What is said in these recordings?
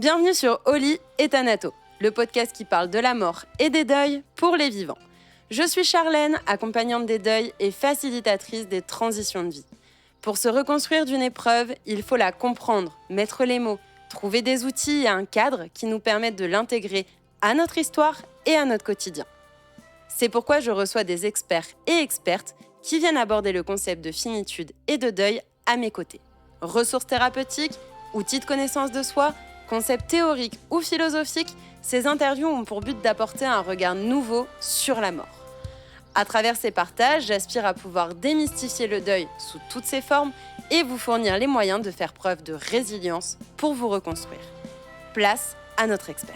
Bienvenue sur Oli et Thanato, le podcast qui parle de la mort et des deuils pour les vivants. Je suis Charlène, accompagnante des deuils et facilitatrice des transitions de vie. Pour se reconstruire d'une épreuve, il faut la comprendre, mettre les mots, trouver des outils et un cadre qui nous permettent de l'intégrer à notre histoire et à notre quotidien. C'est pourquoi je reçois des experts et expertes qui viennent aborder le concept de finitude et de deuil à mes côtés. Ressources thérapeutiques, outils de connaissance de soi, concepts théoriques ou philosophiques, ces interviews ont pour but d'apporter un regard nouveau sur la mort. À travers ces partages, j'aspire à pouvoir démystifier le deuil sous toutes ses formes et vous fournir les moyens de faire preuve de résilience pour vous reconstruire. Place à notre expert.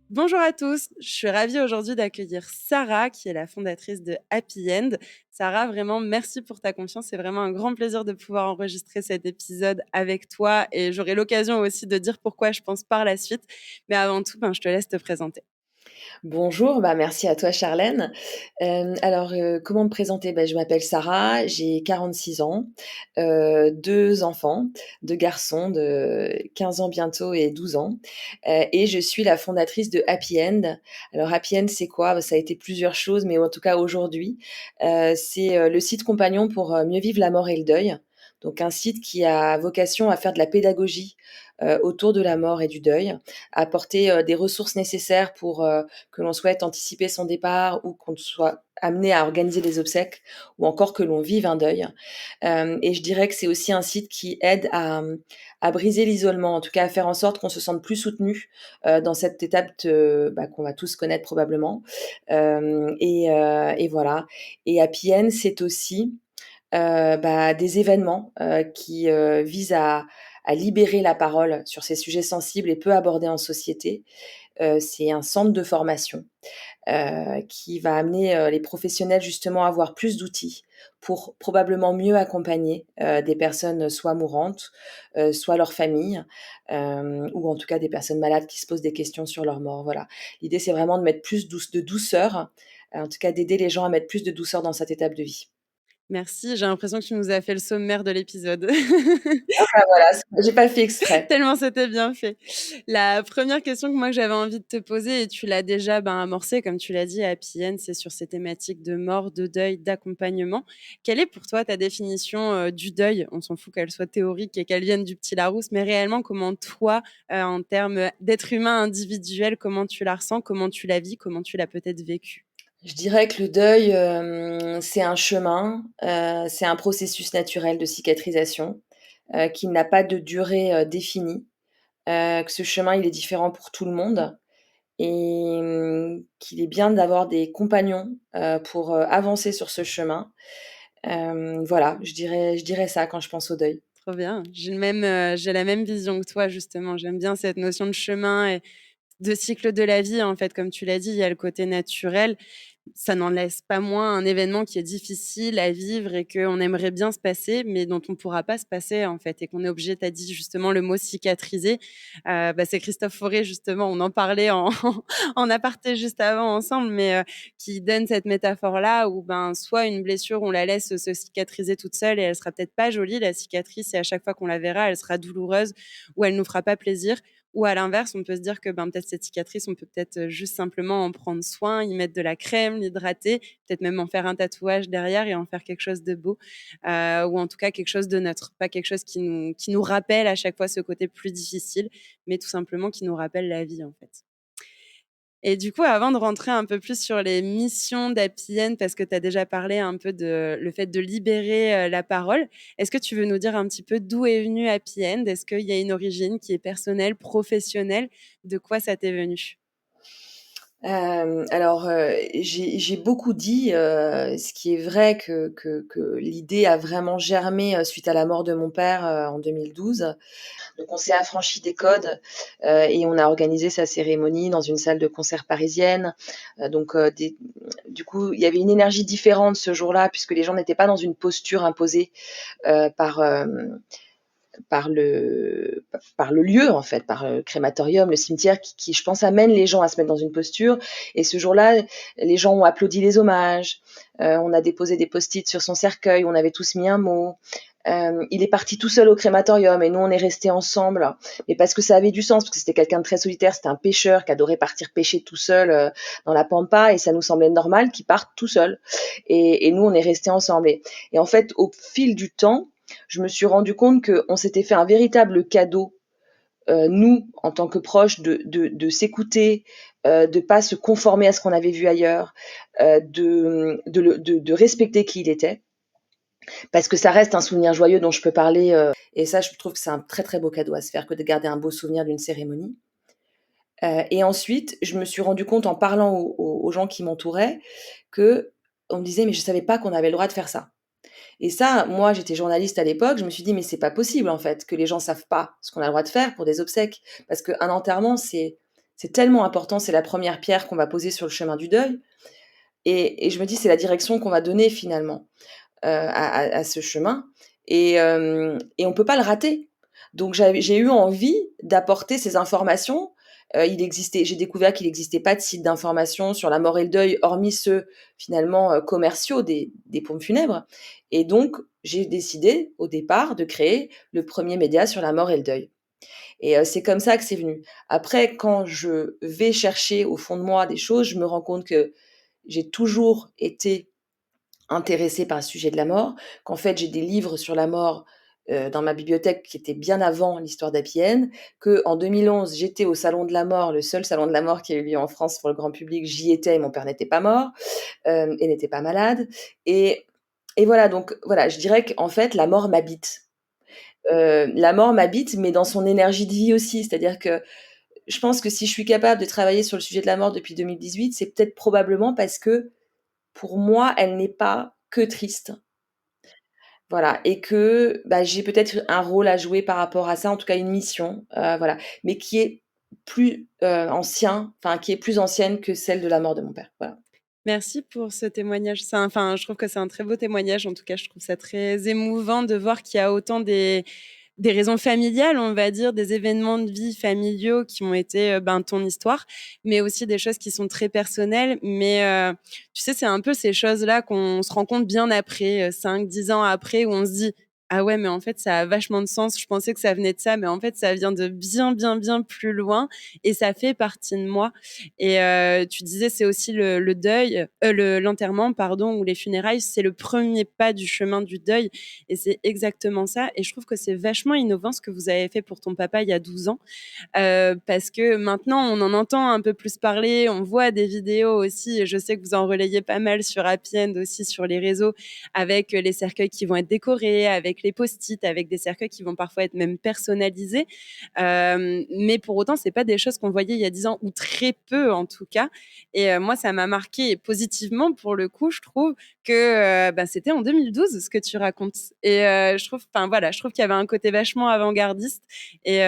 Bonjour à tous, je suis ravie aujourd'hui d'accueillir Sarah, qui est la fondatrice de Happy End. Sarah, vraiment, merci pour ta confiance. C'est vraiment un grand plaisir de pouvoir enregistrer cet épisode avec toi et j'aurai l'occasion aussi de dire pourquoi je pense par la suite. Mais avant tout, je te laisse te présenter. Bonjour, merci à toi Charlène. Comment me présenter? Je m'appelle Sarah, j'ai 46 ans, 2 enfants, 2 garçons de 15 ans bientôt et 12 ans, et je suis la fondatrice de Happy End. Alors Happy End, c'est quoi? Ça a été plusieurs choses, mais en tout cas aujourd'hui, c'est, le site compagnon pour, mieux vivre la mort et le deuil. Donc un site qui a vocation à faire de la pédagogie, autour de la mort et du deuil, à apporter, des ressources nécessaires pour, que l'on souhaite anticiper son départ ou qu'on soit amené à organiser des obsèques ou encore que l'on vive un deuil. Et je dirais que c'est aussi un site qui aide à briser l'isolement, en tout cas à faire en sorte qu'on se sente plus soutenu, dans cette étape qu'on va tous connaître probablement. Et voilà. Et Happy End, c'est aussi, des événements, qui, visent à libérer la parole sur ces sujets sensibles et peu abordés en société. C'est un centre de formation, qui va amener, les professionnels justement à avoir plus d'outils pour probablement mieux accompagner, des personnes soit mourantes, soit leurs familles, ou en tout cas des personnes malades qui se posent des questions sur leur mort, voilà. L'idée, c'est vraiment de mettre plus de douceur, en tout cas d'aider les gens à mettre plus de douceur dans cette étape de vie. Merci, j'ai l'impression que tu nous as fait le sommaire de l'épisode. Voilà, j'ai pas fait exprès. Tellement c'était bien fait. La première question que moi j'avais envie de te poser et tu l'as déjà, amorcée comme tu l'as dit à Happy End, c'est sur ces thématiques de mort, de deuil, d'accompagnement. Quelle est pour toi ta définition, du deuil? On s'en fout qu'elle soit théorique et qu'elle vienne du petit Larousse, mais réellement comment toi, en termes d'être humain individuel, comment tu la ressens? Comment tu la vis? Comment tu l'as peut-être vécue? Je dirais que le deuil, c'est un chemin, c'est un processus naturel de cicatrisation, qui n'a pas de durée, définie, que ce chemin, il est différent pour tout le monde et qu'il est bien d'avoir des compagnons, pour, avancer sur ce chemin. Voilà, je dirais ça quand je pense au deuil. Trop bien. J'ai la même vision que toi justement. J'aime bien cette notion de chemin et de cycle de la vie, en fait, comme tu l'as dit, il y a le côté naturel. Ça n'en laisse pas moins un événement qui est difficile à vivre et qu'on aimerait bien se passer, mais dont on ne pourra pas se passer, en fait, et qu'on est obligé, tu as dit justement le mot cicatriser. C'est Christophe Fauré, justement, on en parlait en, en aparté juste avant ensemble, mais qui donne cette métaphore-là où soit une blessure, on la laisse se cicatriser toute seule et elle sera peut-être pas jolie, la cicatrice, et à chaque fois qu'on la verra, elle sera douloureuse ou elle nous fera pas plaisir. Ou à l'inverse, on peut se dire que peut-être cette cicatrice, on peut peut-être juste simplement en prendre soin, y mettre de la crème, l'hydrater, peut-être même en faire un tatouage derrière et en faire quelque chose de beau, ou en tout cas quelque chose de neutre, pas quelque chose qui nous rappelle à chaque fois ce côté plus difficile, mais tout simplement qui nous rappelle la vie en fait. Et du coup, avant de rentrer un peu plus sur les missions d'Happy End, parce que tu as déjà parlé un peu de le fait de libérer, la parole, est-ce que tu veux nous dire un petit peu d'où est venu Happy End? Est-ce qu'il y a une origine qui est personnelle, professionnelle? De quoi ça t'est venu? J'ai beaucoup dit, ce qui est vrai que l'idée a vraiment germé, suite à la mort de mon père, en 2012. Donc on s'est affranchi des codes, et on a organisé sa cérémonie dans une salle de concert parisienne. Des Du coup, il y avait une énergie différente ce jour-là puisque les gens n'étaient pas dans une posture imposée, par, par le lieu en fait, par le crématorium, le cimetière qui, je pense, amène les gens à se mettre dans une posture. Et ce jour-là, les gens ont applaudi les hommages. On a déposé des post-it sur son cercueil. On avait tous mis un mot. Il est parti tout seul au crématorium et nous on est restés ensemble, mais parce que ça avait du sens, parce que c'était quelqu'un de très solitaire, c'était un pêcheur qui adorait partir pêcher tout seul dans la pampa, et ça nous semblait normal qu'il parte tout seul. Et nous on est restés ensemble. Et en fait, au fil du temps, je me suis rendu compte qu'on s'était fait un véritable cadeau, nous, en tant que proches, de s'écouter, de pas se conformer à ce qu'on avait vu ailleurs, de respecter qui il était, parce que ça reste un souvenir joyeux dont je peux parler. Et ça, je trouve que c'est un très très beau cadeau à se faire, que de garder un beau souvenir d'une cérémonie. Et ensuite, je me suis rendu compte en parlant aux gens qui m'entouraient que on me disait mais je savais pas qu'on avait le droit de faire ça. Et ça, moi, j'étais journaliste à l'époque, je me suis dit: «Mais c'est pas possible, en fait, que les gens savent pas ce qu'on a le droit de faire pour des obsèques». Parce qu'un enterrement, c'est tellement important, c'est la première pierre qu'on va poser sur le chemin du deuil. Et je me dis: «C'est la direction qu'on va donner finalement, à ce chemin». Et on peut pas le rater. Donc j'ai eu envie d'apporter ces informations. J'ai découvert qu'il n'existait pas de site d'information sur la mort et le deuil, hormis ceux finalement commerciaux des pompes funèbres. Et donc j'ai décidé au départ de créer le premier média sur la mort et le deuil. Et c'est comme ça que c'est venu. Après, quand je vais chercher au fond de moi des choses, je me rends compte que j'ai toujours été intéressée par le sujet de la mort, qu'en fait j'ai des livres sur la mort dans ma bibliothèque qui étaient bien avant l'histoire d'Happy End, qu'en 2011 j'étais au salon de la mort, le seul salon de la mort qui a eu lieu en France pour le grand public, j'y étais et mon père n'était pas mort et n'était pas malade. Et, et voilà, donc voilà, je dirais qu'en fait la mort m'habite. La mort m'habite, mais dans son énergie de vie aussi, c'est-à-dire que je pense que si je suis capable de travailler sur le sujet de la mort depuis 2018, c'est peut-être probablement parce que pour moi, elle n'est pas que triste. Voilà, et que, bah, j'ai peut-être un rôle à jouer par rapport à ça, en tout cas une mission, voilà, mais qui est plus, qui est plus ancienne que celle de la mort de mon père, voilà. Merci pour ce témoignage. Enfin, je trouve que c'est un très beau témoignage. En tout cas, je trouve ça très émouvant de voir qu'il y a autant des raisons familiales, on va dire, des événements de vie familiaux qui ont été, ben, ton histoire, mais aussi des choses qui sont très personnelles. Mais, tu sais, c'est un peu ces choses-là qu'on se rend compte bien après, 5-10 ans après, où on se dit: «Ah ouais, mais en fait, ça a vachement de sens. Je pensais que ça venait de ça, mais en fait, ça vient de bien, bien, bien plus loin et ça fait partie de moi». Et tu disais, c'est aussi le deuil, l'enterrement, pardon, ou les funérailles, c'est le premier pas du chemin du deuil. Et c'est exactement ça. Et je trouve que c'est vachement innovant ce que vous avez fait pour ton papa il y a 12 ans. Parce que maintenant, on en entend un peu plus parler, on voit des vidéos aussi, et je sais que vous en relayez pas mal sur Happy End aussi sur les réseaux, avec les cercueils qui vont être décorés, avec les post-it, avec des cercueils qui vont parfois être même personnalisés. Mais pour autant, c'est pas des choses qu'on voyait il y a 10 ans, ou très peu en tout cas. Et moi, ça m'a marqué positivement pour le coup, je trouve que bah, c'était en 2012 ce que tu racontes. Et je trouve qu'il y avait un côté vachement avant-gardiste. Et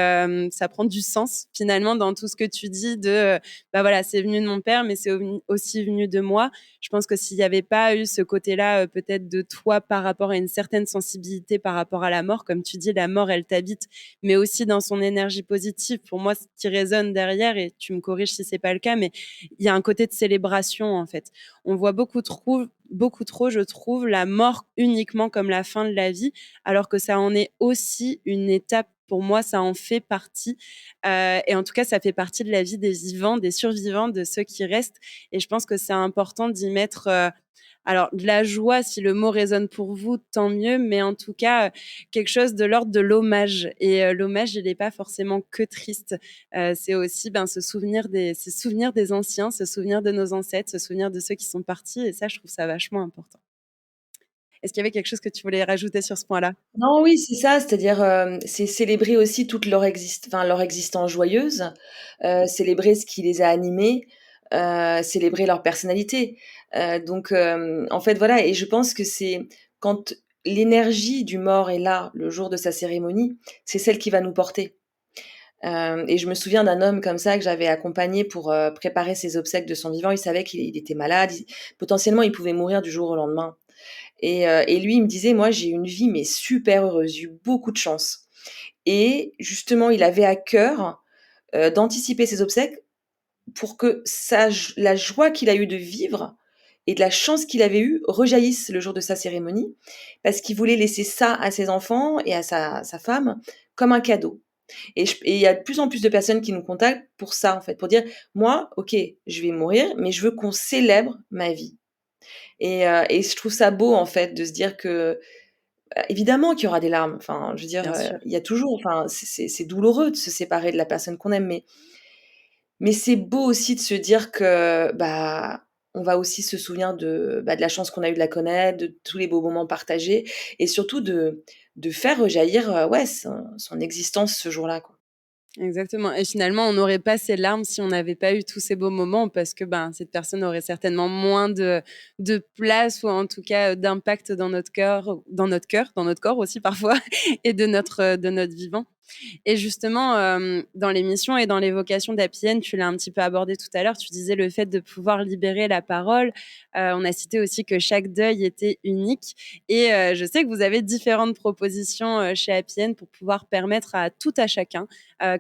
ça prend du sens finalement dans tout ce que tu dis de bah voilà, c'est venu de mon père, mais c'est aussi venu de moi. Je pense que s'il n'y avait pas eu ce côté-là, peut-être de toi par rapport à une certaine sensibilité par rapport à la mort, comme tu dis, la mort, elle t'habite, mais aussi dans son énergie positive. Pour moi, ce qui résonne derrière, et tu me corriges si c'est pas le cas, mais il y a un côté de célébration en fait. On voit beaucoup trop, je trouve, la mort uniquement comme la fin de la vie, alors que ça en est aussi une étape. Pour moi, ça en fait partie. Et en tout cas, ça fait partie de la vie des vivants, des survivants, de ceux qui restent. Et je pense que c'est important d'y mettre, alors de la joie, si le mot résonne pour vous, tant mieux. Mais en tout cas, quelque chose de l'ordre de l'hommage. Et l'hommage, il n'est pas forcément que triste. C'est aussi ben, se souvenir des anciens, se souvenir de nos ancêtres, se souvenir de ceux qui sont partis. Et ça, je trouve ça vachement important. Est-ce qu'il y avait quelque chose que tu voulais rajouter sur ce point-là? Non, oui, c'est ça, c'est-à-dire, c'est célébrer aussi toute leur existence joyeuse, célébrer ce qui les a animés, célébrer leur personnalité. Donc, en fait, voilà, et je pense que c'est quand l'énergie du mort est là, le jour de sa cérémonie, c'est celle qui va nous porter. Et je me souviens d'un homme comme ça que j'avais accompagné pour, préparer ses obsèques de son vivant. Il savait qu'il était malade, potentiellement, il pouvait mourir du jour au lendemain. Et lui, il me disait: «Moi, j'ai eu une vie, mais super heureuse, j'ai eu beaucoup de chance». et justement, il avait à cœur, d'anticiper ses obsèques pour que la joie qu'il a eue de vivre et de la chance qu'il avait eue rejaillisse le jour de sa cérémonie, parce qu'il voulait laisser ça à ses enfants et à sa femme comme un cadeau. Et il y a de plus en plus de personnes qui nous contactent pour ça, en fait, pour dire: «Moi, OK, je vais mourir, mais je veux qu'on célèbre ma vie». Et je trouve ça beau, en fait, de se dire que, évidemment qu'il y aura des larmes. Enfin, je veux dire, Bien sûr. il y a toujours, enfin, c'est douloureux de se séparer de la personne qu'on aime, mais c'est beau aussi de se dire que, bah, on va aussi se souvenir de la chance qu'on a eu de la connaître, de tous les beaux moments partagés, et surtout de faire rejaillir, ouais, son existence ce jour-là, quoi. Exactement, et finalement, on n'aurait pas ces larmes si on n'avait pas eu tous ces beaux moments, parce que, ben, cette personne aurait certainement moins de place, ou en tout cas, d'impact dans notre cœur, dans notre corps aussi parfois et de notre vivant. Et justement, dans l'émission et dans l'évocation d'Happy End, tu l'as un petit peu abordé tout à l'heure, tu disais le fait de pouvoir libérer la parole. On a cité aussi que chaque deuil était unique, et je sais que vous avez différentes propositions, chez Happy End pour pouvoir permettre à tout à chacun,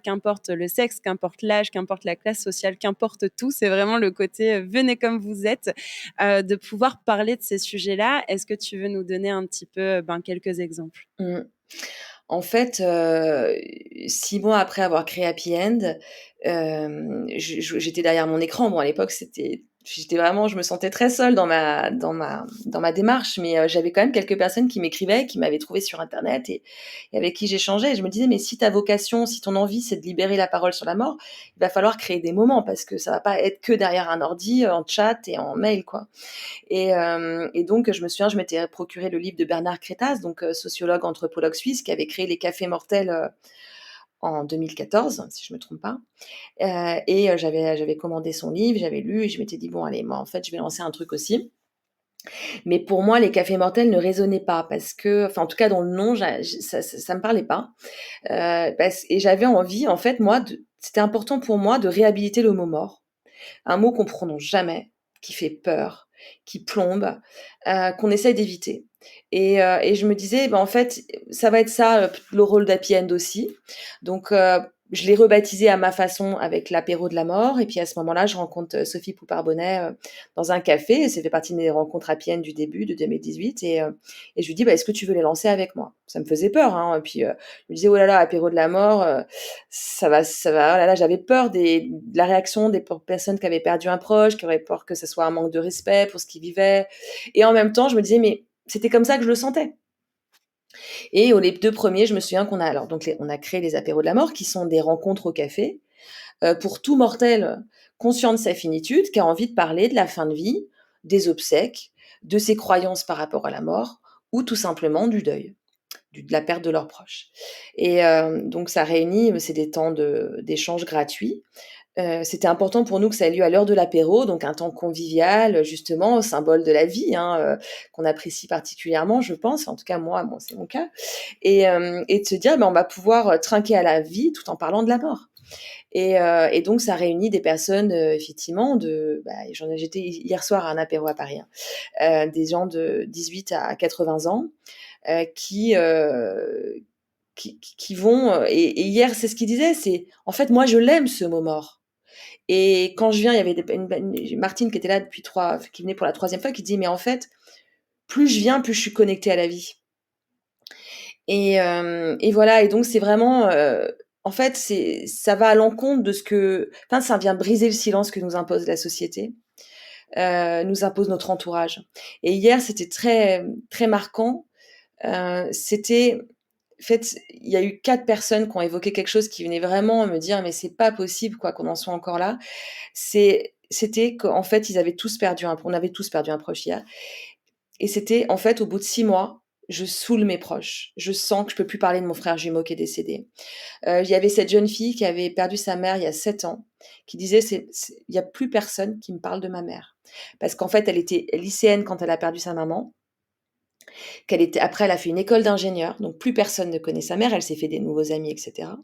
qu'importe le sexe, qu'importe l'âge, qu'importe la classe sociale, qu'importe tout, c'est vraiment le côté, venez comme vous êtes, de pouvoir parler de ces sujets-là. Est-ce que tu veux nous donner un petit peu, ben, quelques exemples? Mmh. En fait, 6 mois après avoir créé Happy End, j'étais derrière mon écran. Bon, à l'époque, j'étais vraiment, je me sentais très seule dans ma démarche, mais j'avais quand même quelques personnes qui m'écrivaient, qui m'avaient trouvée sur internet, et avec qui j'échangeais, et je me disais: «Mais si ta vocation, si ton envie, c'est de libérer la parole sur la mort, il va falloir créer des moments, parce que ça va pas être que derrière un ordi, en chat et en mail, quoi». Et donc je me souviens, je m'étais procuré le livre de Bernard Crétaz, donc sociologue, anthropologue suisse, qui avait créé les cafés mortels, en 2014, si je me trompe pas. J'avais commandé son livre, j'avais lu, et je m'étais dit: «Bon allez, moi en fait, je vais lancer un truc aussi». Mais pour moi, les cafés mortels ne résonnaient pas, parce que, enfin, en tout cas dans le nom, ça me parlait pas. Et j'avais envie, en fait, moi, c'était important pour moi de réhabiliter le mot mort. Un mot qu'on prononce jamais, qui fait peur, qui plombe, qu'on essaye d'éviter. Et je me disais: «Bah, en fait, ça va être ça, le rôle d'Happy End aussi». Donc je l'ai rebaptisé à ma façon, avec l'apéro de la mort, et puis à ce moment-là, je rencontre, Sophie Poupard-Bonnet, dans un café, et ça fait partie de mes rencontres Happy End du début de 2018, et je lui dis: «Bah, est-ce que tu veux les lancer avec moi?» Ça me faisait peur, hein, et puis, je me disais: «Oh là là, apéro de la mort, ça va, oh là là», j'avais peur de la réaction des personnes qui avaient perdu un proche, qui auraient peur que ce soit un manque de respect pour ce qu'ils vivaient, et en même temps, je me disais: «Mais c'était comme ça que je le sentais». Et les 2 premiers, je me souviens qu'on a alors donc on a créé les apéros de la mort, qui sont des rencontres au café, pour tout mortel conscient de sa finitude, qui a envie de parler de la fin de vie, des obsèques, de ses croyances par rapport à la mort, ou tout simplement du deuil, de la perte de leurs proches. Donc ça réunit, c'est des temps d'échange gratuits. C'était important pour nous que ça ait lieu à l'heure de l'apéro, donc un temps convivial, justement, symbole de la vie, hein, qu'on apprécie particulièrement, je pense. En tout cas, moi, bon, c'est mon cas. Et de se dire: «Ben, on va pouvoir, trinquer à la vie tout en parlant de la mort». Et donc ça réunit des personnes, effectivement, j'étais hier soir à un apéro à Paris, hein, des gens de 18 à 80 ans, qui, qui vont, et hier, c'est ce qu'ils disaient, c'est: «En fait, moi, je l'aime, ce mot mort». Et quand je viens, il y avait Martine qui était là depuis 3, qui venait pour la troisième fois, qui dit: «Mais en fait, plus je viens, plus je suis connectée à la vie». Et voilà, et donc c'est vraiment, en fait, ça va à l'encontre de ce que, enfin, ça vient briser le silence que nous impose la société, nous impose notre entourage. Et hier, c'était très, très marquant. C'était En fait, il y a eu 4 personnes qui ont évoqué quelque chose qui venait vraiment me dire: «Mais c'est pas possible, quoi, qu'on en soit encore là». C'était qu'en fait, ils avaient tous perdu un on avait tous perdu un proche hier, et c'était, en fait, au bout de 6 mois, je saoule mes proches. Je sens que je peux plus parler de mon frère jumeau qui est décédé. Il y avait cette jeune fille qui avait perdu sa mère il y a 7 ans, qui disait: «C'est il y a plus personne qui me parle de ma mère». Parce qu'en fait, elle était lycéenne quand elle a perdu sa maman, après elle a fait une école d'ingénieur, donc plus personne ne connaît sa mère, elle s'est fait des nouveaux amis, et cetera.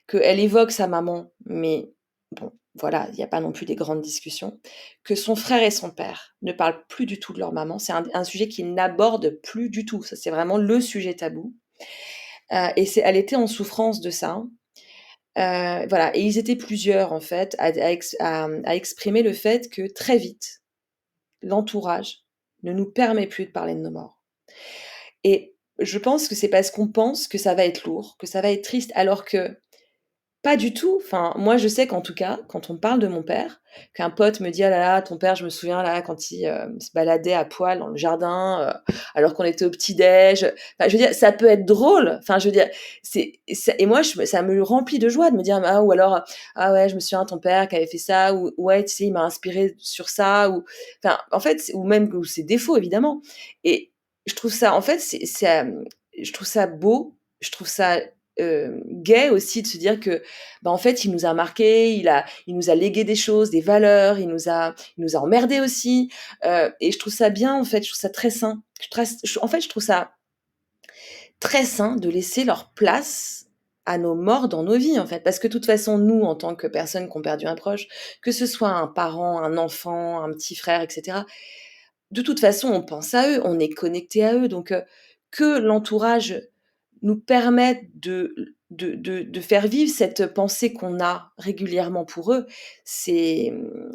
Qu'elle évoque sa maman, mais bon, voilà, il y a pas non plus des grandes discussions. Que son frère et son père ne parlent plus du tout de leur maman. C'est un sujet qu'ils n'abordent plus du tout. Ça, c'est vraiment le sujet tabou. Et elle était en souffrance de ça. Voilà, et ils étaient plusieurs en fait à exprimer le fait que très vite, l'entourage ne nous permet plus de parler de nos morts. Et je pense que c'est parce qu'on pense que ça va être lourd, que ça va être triste, alors que pas du tout. Enfin, moi, je sais qu'en tout cas, quand on parle de mon père, qu'un pote me dit: «Ah là là, ton père, je me souviens là quand il, se baladait à poil dans le jardin, alors qu'on était au petit-déj». Enfin, je veux dire, ça peut être drôle. Enfin, je veux dire, et moi, ça me remplit de joie de me dire: «Ah» ou alors: «Ah ouais, je me souviens ton père qui avait fait ça» ou «Ouais, tu sais, il m'a inspiré sur ça» ou enfin, en fait, ou même ou ses défauts évidemment. Et je trouve ça en fait, je trouve ça beau, je trouve ça, gai aussi de se dire que, bah, en fait, il nous a marqués, il nous a légué des choses, des valeurs, il nous a emmerdés aussi, et je trouve ça bien, en fait, je trouve ça très sain. En fait, je trouve ça très sain de laisser leur place à nos morts dans nos vies, en fait. Parce que de toute façon, nous, en tant que personnes qui ont perdu un proche, que ce soit un parent, un enfant, un petit frère et cetera, de toute façon, on pense à eux, on est connecté à eux, donc que l'entourage nous permette de faire vivre cette pensée qu'on a régulièrement pour eux, c'est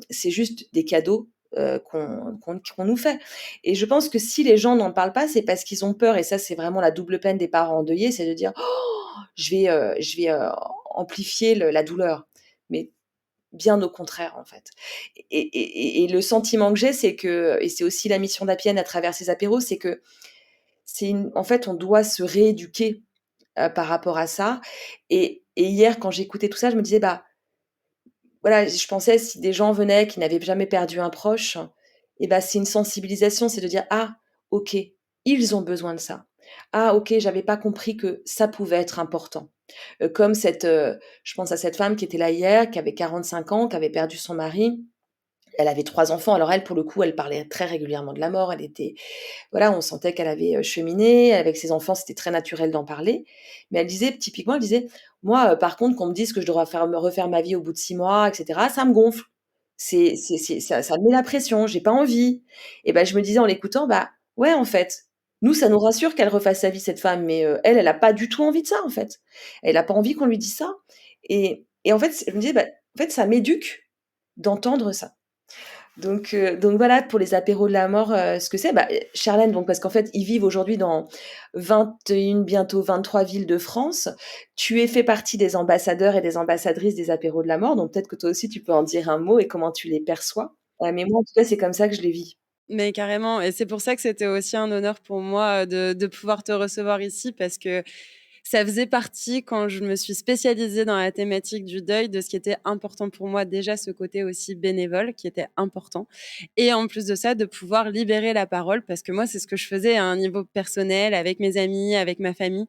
juste des cadeaux, qu'on nous fait. Et je pense que si les gens n'en parlent pas, c'est parce qu'ils ont peur et ça, c'est vraiment la double peine des parents endeuillés, c'est de dire: «Oh, amplifier la douleur». Mais bien au contraire, en fait. Et le sentiment que j'ai, c'est que et c'est aussi la mission d'Appienne à travers ces apéros, c'est que en fait, on doit se rééduquer, par rapport à ça. Et hier, quand j'écoutais tout ça, je me disais: «Bah, voilà», je pensais si des gens venaient qui n'avaient jamais perdu un proche et bah, c'est une sensibilisation, c'est de dire: «Ah, OK, ils ont besoin de ça. Ah OK, j'avais pas compris que ça pouvait être important». Comme je pense à cette femme qui était là hier, qui avait 45 ans, qui avait perdu son mari. Elle avait 3 enfants. Alors elle, pour le coup, elle parlait très régulièrement de la mort. Elle était voilà, on sentait qu'elle avait, cheminé. Avec ses enfants, c'était très naturel d'en parler. Mais elle disait typiquement, elle disait: «Moi, par contre, qu'on me dise que je devrais me refaire ma vie au bout de 6 mois et cetera, ça me gonfle. Ça me met la pression, j'ai pas envie». Et bah, je me disais en l'écoutant: «Bah, ouais, en fait, nous, ça nous rassure qu'elle refasse sa vie cette femme, mais elle, elle a pas du tout envie de ça, en fait. Elle a pas envie qu'on lui dise ça». Et en fait, je me disais: «Bah, en fait, ça m'éduque d'entendre ça». Donc voilà pour les apéros de la mort, ce que c'est. Bah, Charlène, donc parce qu'en fait, ils vivent aujourd'hui dans 21, bientôt 23 villes de France. Tu es fait partie des ambassadeurs et des ambassadrices des apéros de la mort, donc peut-être que toi aussi tu peux en dire un mot et comment tu les perçois? Mais moi, en tout cas, c'est comme ça que je les vis. Mais carrément et c'est pour ça que c'était aussi un honneur pour moi, de pouvoir te recevoir ici parce que ça faisait partie, quand je me suis spécialisée dans la thématique du deuil, de ce qui était important pour moi. Déjà, ce côté aussi bénévole qui était important et en plus de ça, de pouvoir libérer la parole parce que moi, c'est ce que je faisais à un niveau personnel avec mes amis, avec ma famille.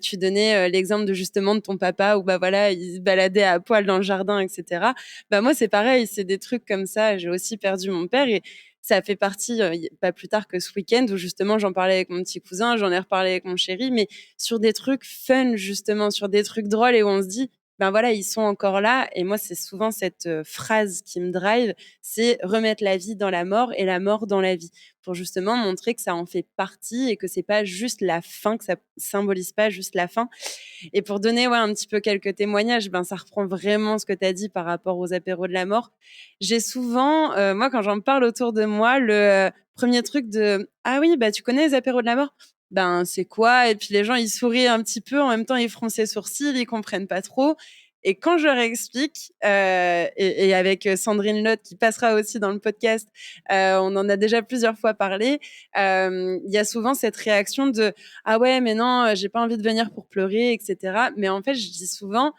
Tu donnais, l'exemple de justement de ton papa où, bah, voilà, il se baladait à poil dans le jardin et cetera. Bah, moi, c'est pareil, c'est des trucs comme ça. J'ai aussi perdu mon père et ça fait partie, y pas plus tard que ce week-end où justement j'en parlais avec mon petit cousin, j'en ai reparlé avec mon chéri, mais sur des trucs fun justement, sur des trucs drôles et où on se dit: «Ben voilà, ils sont encore là» et moi, c'est souvent cette, phrase qui me drive, c'est remettre la vie dans la mort et la mort dans la vie. Pour justement montrer que ça en fait partie et que c'est pas juste la fin, que ça symbolise pas juste la fin et pour donner, ouais, un petit peu quelques témoignages, ben, ça reprend vraiment ce que tu as dit par rapport aux apéros de la mort. J'ai souvent, moi, quand j'en parle autour de moi, le, 1er truc de: «Ah oui, bah, tu connais les apéros de la mort?» «Ben, c'est quoi?» Et puis les gens, ils sourient un petit peu, en même temps, ils froncent les sourcils, ils comprennent pas trop et quand je leur explique, et avec, Sandrine Lotte qui passera aussi dans le podcast, on en a déjà plusieurs fois parlé, il y a souvent cette réaction de: «Ah ouais, mais non, j'ai pas envie de venir pour pleurer» et cetera. Mais en fait, je dis souvent: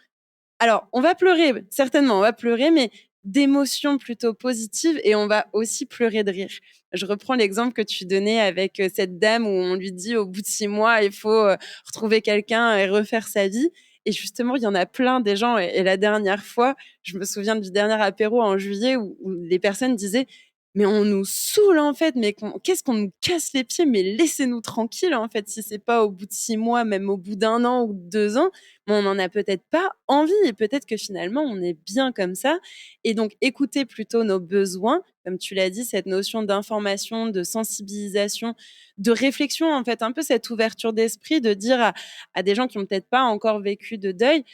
alors, on va pleurer, certainement, on va pleurer, mais d'émotions plutôt positives et on va aussi pleurer de rire. Je reprends l'exemple que tu donnais avec, cette dame où on lui dit au bout de 6 mois, il faut, retrouver quelqu'un et refaire sa vie et justement, il y en a plein des gens et la dernière fois, je me souviens du dernier apéro en juillet où les personnes disaient: mais on nous saoule, en fait, mais qu'est-ce qu'on nous casse les pieds, mais laissez-nous tranquilles, en fait, si c'est pas au bout de 6 mois, même au bout d'1 an ou de 2 ans, mais on en a peut-être pas envie et peut-être que finalement on est bien comme ça et donc écouter plutôt nos besoins, comme tu l'as dit, cette notion d'information, de sensibilisation, de réflexion, en fait, un peu cette ouverture d'esprit de dire à des gens qui ont peut-être pas encore vécu de deuil,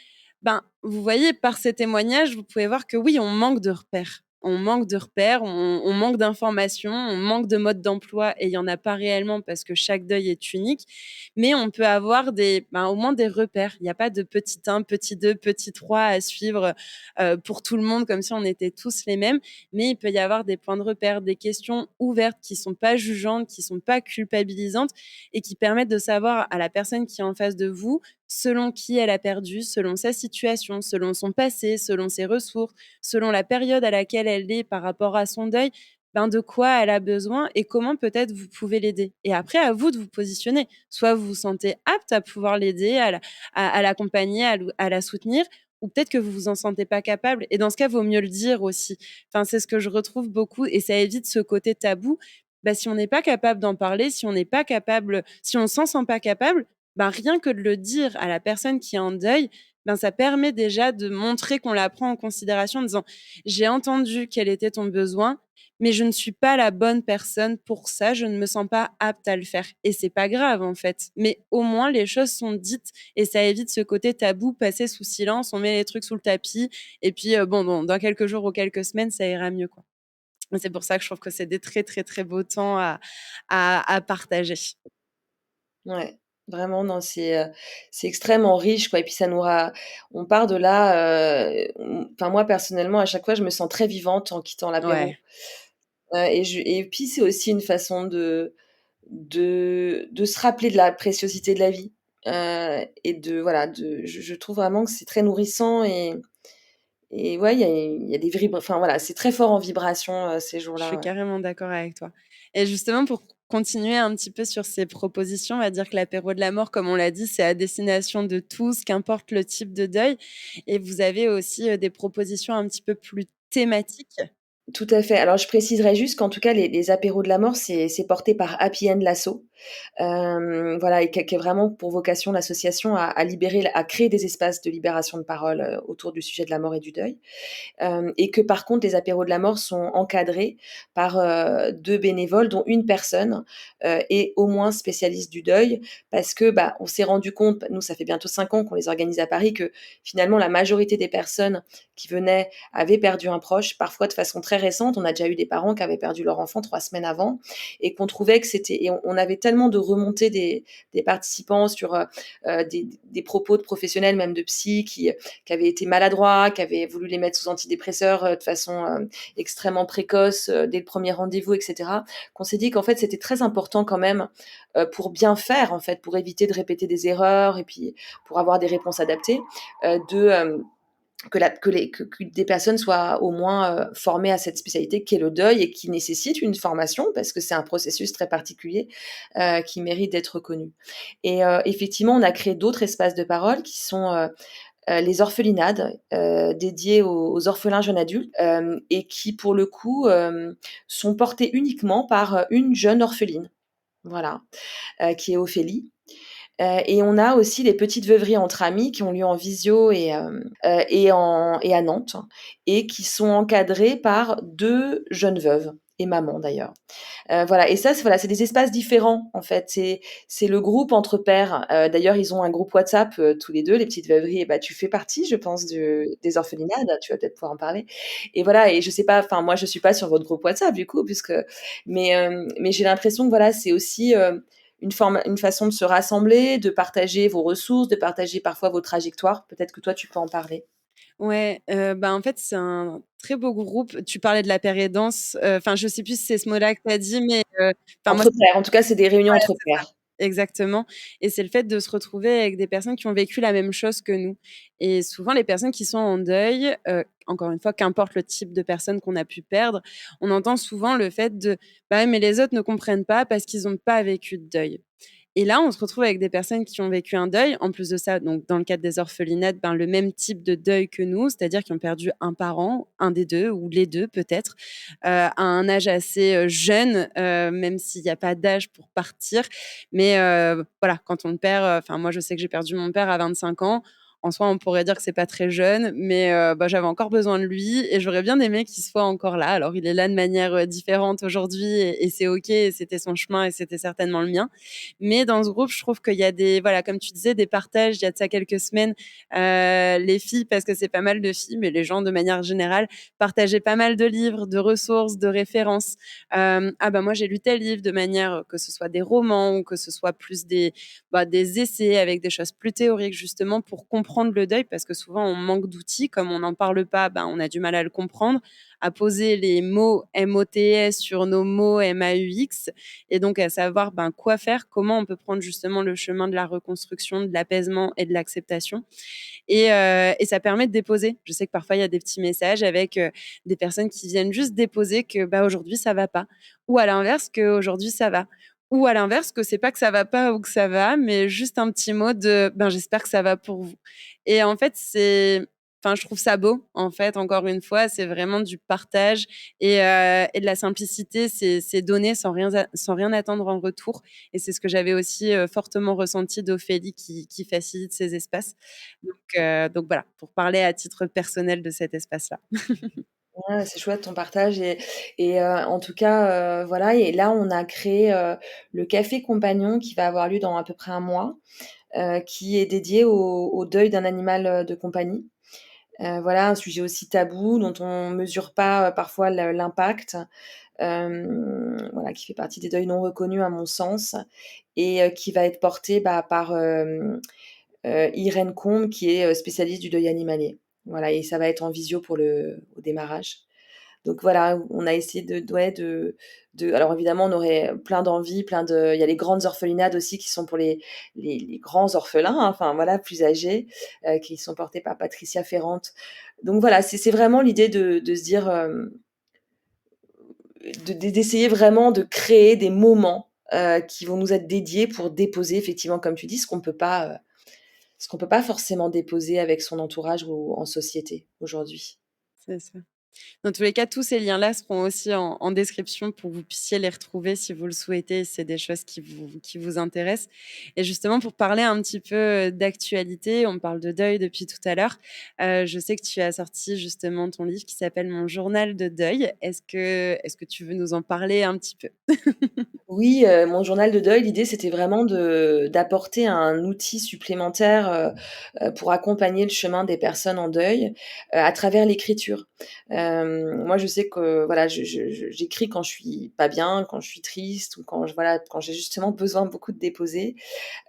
ben, vous voyez, par ces témoignages, vous pouvez voir que oui, on manque de repères. On manque de repères, on manque d'informations, on manque de mode d'emploi et il y en a pas réellement parce que chaque deuil est unique. Mais on peut avoir au moins des repères. Il n'y a pas de petit 1, petit 2, petit 3 à suivre pour tout le monde comme si on était tous les mêmes. Mais il peut y avoir des points de repère, des questions ouvertes qui sont pas jugeantes, qui sont pas culpabilisantes et qui permettent de savoir à la personne qui est en face de vous selon qui elle a perdu, selon sa situation, selon son passé, selon ses ressources, selon la période à laquelle elle est par rapport à son deuil, de quoi elle a besoin et comment peut-être vous pouvez l'aider. Et après, à vous de vous positionner. Soit vous vous sentez apte à pouvoir l'aider, à l'accompagner, à la soutenir, ou peut-être que vous vous en sentez pas capable. Et dans ce cas, vaut mieux le dire aussi. Enfin, c'est ce que je retrouve beaucoup et ça évite ce côté tabou. Si on n'est pas capable d'en parler, si on n'est pas capable, si on s'en sent pas capable, rien que de le dire à la personne qui est en deuil, ça permet déjà de montrer qu'on la prend en considération en disant: «J'ai entendu quel était ton besoin, mais je ne suis pas la bonne personne pour ça, je ne me sens pas apte à le faire» et c'est pas grave, en fait. Mais au moins les choses sont dites et ça évite ce côté tabou passé sous silence. On met les trucs sous le tapis et puis, bon, dans quelques jours ou quelques semaines, ça ira mieux, quoi. Et c'est pour ça que je trouve que c'est des très, très, très beaux temps à partager. Ouais, vraiment, non, c'est extrêmement riche, quoi et puis ça nous ra on part de là, enfin, moi, personnellement, à chaque fois, je me sens très vivante en quittant l'apéro, Ouais, et puis, c'est aussi une façon de se rappeler de la préciosité de la vie, et de voilà, je trouve vraiment que c'est très nourrissant et ouais, il y a des enfin, voilà, c'est très fort en vibration, ces je suis jours-là, ouais. carrément d'accord avec toi. Et justement, pour continuer un petit peu sur ces propositions, on va dire que l'apéro de la mort, comme on l'a dit, c'est à destination de tous, qu'importe le type de deuil. Et vous avez aussi des propositions un petit peu plus thématiques. Tout à fait. Alors je préciserai juste qu'en tout cas les apéros de la mort, c'est porté par Happy End l'asso. Voilà et qui a vraiment pour vocation l'association à libérer à créer des espaces de libération de parole, autour du sujet de la mort et du deuil. Et que par contre les apéros de la mort sont encadrés par, 2 bénévoles dont une personne, est au moins spécialiste du deuil. Parce que, bah, on s'est rendu compte, nous ça fait bientôt 5 ans qu'on les organise à Paris, que finalement la majorité des personnes qui venaient avaient perdu un proche, parfois de façon très récente. On a déjà eu des parents qui avaient perdu leur enfant 3 semaines avant et qu'on trouvait que c'était et on avait tellement de remontées des participants sur, des propos de professionnels, même de psy qui avaient été maladroits, qui avaient voulu les mettre sous antidépresseurs, de façon, extrêmement précoce, dès le premier rendez-vous et cetera, qu'on s'est dit qu'en fait, c'était très important quand même, pour bien faire, en fait, pour éviter de répéter des erreurs et puis pour avoir des réponses adaptées, de, que des personnes soient au moins, formées à cette spécialité qui est le deuil et qui nécessite une formation parce que c'est un processus très particulier, qui mérite d'être reconnu et effectivement, on a créé d'autres espaces de parole qui sont, les orphelinades, dédiées aux orphelins jeunes adultes, et qui pour le coup, sont portées uniquement par, une jeune orpheline, voilà, qui est Ophélie. Et on a aussi les petites veuveries entre amis qui ont lieu en visio et à Nantes et qui sont encadrées par 2 jeunes veuves et mamans d'ailleurs. Voilà et ça, c'est des espaces différents, en fait. C'est le groupe entre pairs. D'ailleurs, ils ont un groupe WhatsApp, tous les 2, les petites veuveries et bah, tu fais partie, je pense, des orphelinades. Tu vas peut-être pouvoir en parler et voilà et je sais pas, enfin, moi, je suis pas sur votre groupe WhatsApp, du coup, puisque mais j'ai l'impression que, voilà, c'est aussi, une façon de se rassembler, de partager vos ressources, de partager parfois vos trajectoires. Peut-être que toi, tu peux en parler? Ouais, en fait, c'est un très beau groupe. Tu parlais de la pérédance, enfin, je sais plus si c'est ce mot-là que tu as dit, mais enfin, moi, Entre pairs, en tout cas, c'est des réunions ouais, entre c'est ça, pairs. exactement et c'est le fait de se retrouver avec des personnes qui ont vécu la même chose que nous et souvent les personnes qui sont en deuil, encore une fois, qu'importe le type de personne qu'on a pu perdre, on entend souvent le fait de: «Bah, ouais, mais les autres ne comprennent pas parce qu'ils ont pas vécu de deuil» Et là, on se retrouve avec des personnes qui ont vécu un deuil. En plus de ça, donc dans le cadre des orphelinats, ben, le même type de deuil que nous, c'est-à-dire qui ont perdu un parent, un des 2 ou les 2 peut-être, à un âge assez, jeune, même s'il y a pas d'âge pour partir. Mais, voilà, quand on le perd, enfin moi je sais que j'ai perdu mon père à 25 ans. En soi, on pourrait dire que c'est pas très jeune, mais, bah, j'avais encore besoin de lui et j'aurais bien aimé qu'il soit encore là. Alors il est là de manière, différente aujourd'hui et c'est OK et c'était son chemin et c'était certainement le mien. Mais dans ce groupe, je trouve qu'il y a des voilà, comme tu disais, des partages. Il y a de ça quelques semaines, les filles, parce que c'est pas mal de filles, mais les gens de manière générale, partageaient pas mal de livres, de ressources, de références. «Ah bah, moi j'ai lu tel livre», de manière, que ce soit des romans ou que ce soit plus des, bah, des essais avec des choses plus théoriques justement pour comprendre le deuil. Parce que souvent on manque d'outils, comme on n'en parle pas, ben, on a du mal à le comprendre, à poser les mots MOTS sur nos mots MAUX et donc à savoir, ben, quoi faire, comment on peut prendre justement le chemin de la reconstruction, de l'apaisement et de l'acceptation et ça permet de déposer. Je sais que parfois il y a des petits messages avec, des personnes qui viennent juste déposer que, bah, aujourd'hui ça va pas ou à l'inverse qu'aujourd'hui ça va ou à l'inverse que c'est pas que ça va pas ou que ça va, mais juste un petit mot de: «Ben, j'espère que ça va pour vous» et en fait, enfin, je trouve ça beau, en fait, encore une fois, c'est vraiment du partage et de la simplicité. C'est donner sans rien attendre en retour et c'est ce que j'avais aussi, fortement ressenti d'Ophélie qui facilite ces espaces. Donc voilà, pour parler à titre personnel de cet espace-là. Ouais, c'est chouette ton partage et en tout cas, voilà et là, on a créé, le café compagnon qui va avoir lieu dans à peu près un mois, qui est dédié au deuil d'un animal, de compagnie. Voilà, un sujet aussi tabou dont on mesure pas, parfois l'impact, voilà, qui fait partie des deuils non reconnus à mon sens et qui va être porté, bah, par, Irène Combe qui est, spécialiste du deuil animalier. Voilà et ça va être en visio pour le au démarrage. Donc voilà, on a essayé de ouais, de alors évidemment, on aurait plein d'envies, plein de il y a les grandes orphelinades aussi qui sont pour les grands orphelins, hein, enfin voilà, plus âgés, qui sont portés par Patricia Ferrante. Donc voilà, c'est vraiment l'idée de se dire, d'essayer vraiment de créer des moments, qui vont nous être dédiés pour déposer effectivement, comme tu dis, ce qu'on peut pas forcément déposer avec son entourage ou en société aujourd'hui. C'est ça. Dans tous les cas, tous ces liens-là seront aussi en description pour que vous puissiez les retrouver si vous le souhaitez, si c'est des choses qui vous intéressent. Et justement, pour parler un petit peu, d'actualité, on parle de deuil depuis tout à l'heure. Je sais que tu as sorti justement ton livre qui s'appelle «Mon journal de deuil». Est-ce que tu veux nous en parler un petit peu? Oui, mon journal de deuil, l'idée, c'était vraiment de d'apporter un outil supplémentaire, pour accompagner le chemin des personnes en deuil, à travers l'écriture. Moi, je sais que, voilà, j'écris quand je suis pas bien, quand je suis triste ou quand voilà, quand j'ai justement besoin beaucoup de déposer.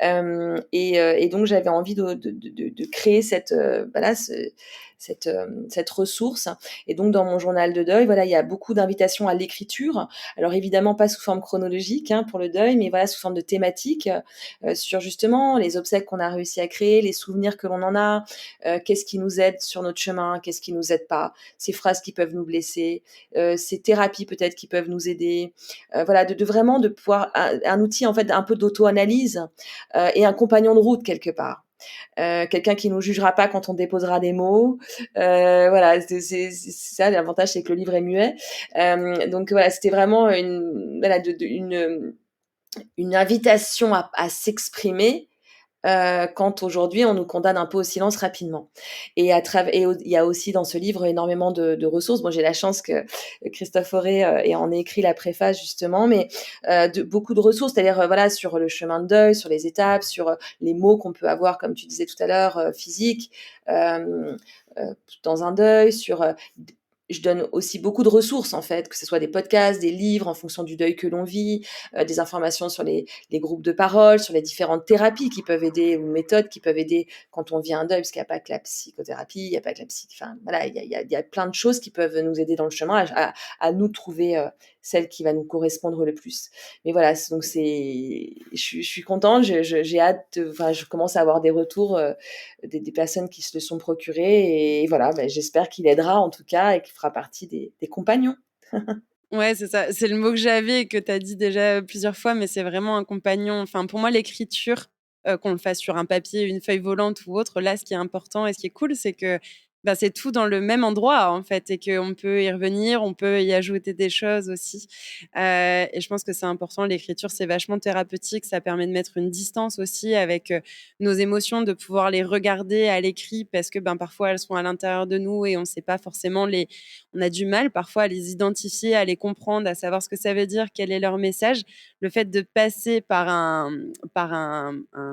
Et donc j'avais envie de créer cette, voilà, cette ressource et donc dans mon journal de deuil, voilà, il y a beaucoup d'invitations à l'écriture. Alors évidemment pas sous forme chronologique, hein, pour le deuil, mais voilà, sous forme de thématiques, sur justement les obsèques qu'on a réussi à créer, les souvenirs que l'on en a, qu'est-ce qui nous aide sur notre chemin, qu'est-ce qui nous aide pas, ces phrases qui peuvent nous blesser, ces thérapies peut-être qui peuvent nous aider. Voilà, de vraiment de pouvoir un outil en fait un peu d'auto-analyse, et un compagnon de route quelque part. Quelqu'un qui nous jugera pas quand on déposera des mots. Voilà, c'est ça l'avantage, c'est que le livre est muet. Donc voilà, c'était vraiment une voilà une invitation à s'exprimer, quand aujourd'hui on nous condamne un peu au silence rapidement et à trav et au il y a aussi dans ce livre énormément de ressources. Moi, j'ai la chance que Christophe Auré, ait en ait écrit la préface justement, mais de beaucoup de ressources, c'est-à-dire, voilà, sur le chemin de deuil, sur les étapes, sur, les mots qu'on peut avoir, comme tu disais tout à l'heure, physiques, hem, dans un deuil, sur, je donne aussi beaucoup de ressources en fait, que ce soit des podcasts, des livres en fonction du deuil que l'on vit, des informations sur les groupes de parole, sur les différentes thérapies qui peuvent aider ou méthodes qui peuvent aider quand on vit un deuil, parce qu'il n'y a pas que la psychothérapie, il n'y a pas que la enfin voilà, il y a plein de choses qui peuvent nous aider dans le chemin à nous trouver, celle qui va nous correspondre le plus. Mais voilà, donc je suis contente, j'ai hâte enfin je commence à avoir des retours, des personnes qui se le sont procurés et voilà, bah, j'espère qu'il aidera en tout cas et qu'il fera partie des compagnons. Ouais, c'est ça. C'est le mot que j'avais et que tu as dit déjà plusieurs fois, mais c'est vraiment un compagnon. Enfin, pour moi, l'écriture, qu'on le fasse sur un papier, une feuille volante ou autre, là, ce qui est important et ce qui est cool, c'est que, bah, c'est tout dans le même endroit, en fait, et qu'on peut y revenir, on peut y ajouter des choses aussi. Et je pense que c'est important. L'écriture, c'est vachement thérapeutique. Ça permet de mettre une distance aussi avec, nos émotions, de pouvoir les regarder à l'écrit parce que, ben, parfois, elles sont à l'intérieur de nous et on ne sait pas forcément les on a du mal parfois à les identifier, à les comprendre, à savoir ce que ça veut dire, quel est leur message. Le fait de passer par un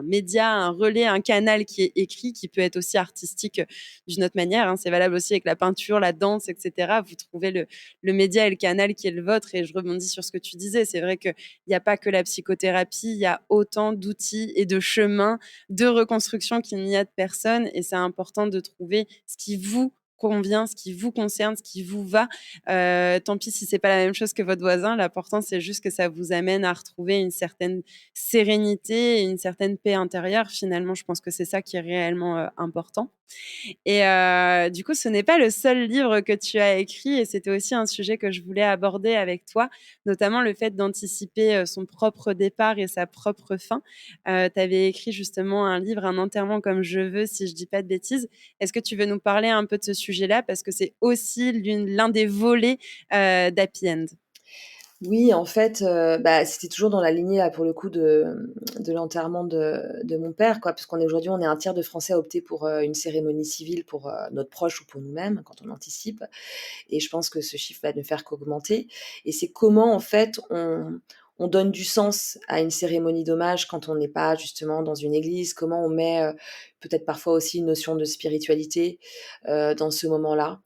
média, un relais, un canal qui est écrit, qui peut être aussi artistique d'une autre manière, hein. C'est valable aussi avec la peinture, la danse, et cetera. Vous trouvez le média et le canal qui est le vôtre et je rebondis sur ce que tu disais. C'est vrai qu'il y a pas que la psychothérapie, il y a autant d'outils et de chemins de reconstruction qu'il n'y a de personnes et c'est important de trouver ce qui vous convient, ce qui vous concerne, ce qui vous va. Tant pis si c'est pas la même chose que votre voisin, l'important c'est juste que ça vous amène à retrouver une certaine sérénité et une certaine paix intérieure. Finalement, je pense que c'est ça qui est réellement, important. Et du coup, ce n'est pas le seul livre que tu as écrit et c'était aussi un sujet que je voulais aborder avec toi, notamment le fait d'anticiper, son propre départ et sa propre fin. Tu avais écrit justement un livre, Un enterrement comme je veux, si je dis pas de bêtises. Est-ce que tu veux nous parler un peu de ce sujet-là? Parce que c'est aussi l'un des volets, d'Happy End. Oui, en fait, bah, c'était toujours dans la lignée, là, pour le coup, de l'enterrement de mon père, quoi, parce qu'on est aujourd'hui, on est un tiers de Français à opter pour, une cérémonie civile pour, notre proche ou pour nous-mêmes, quand on anticipe et je pense que ce chiffre va ne faire qu'augmenter et c'est comment, en fait, on donne du sens à une cérémonie d'hommage quand on n'est pas, justement, dans une église. Comment on met, peut-être parfois aussi une notion de spiritualité, dans ce moment-là.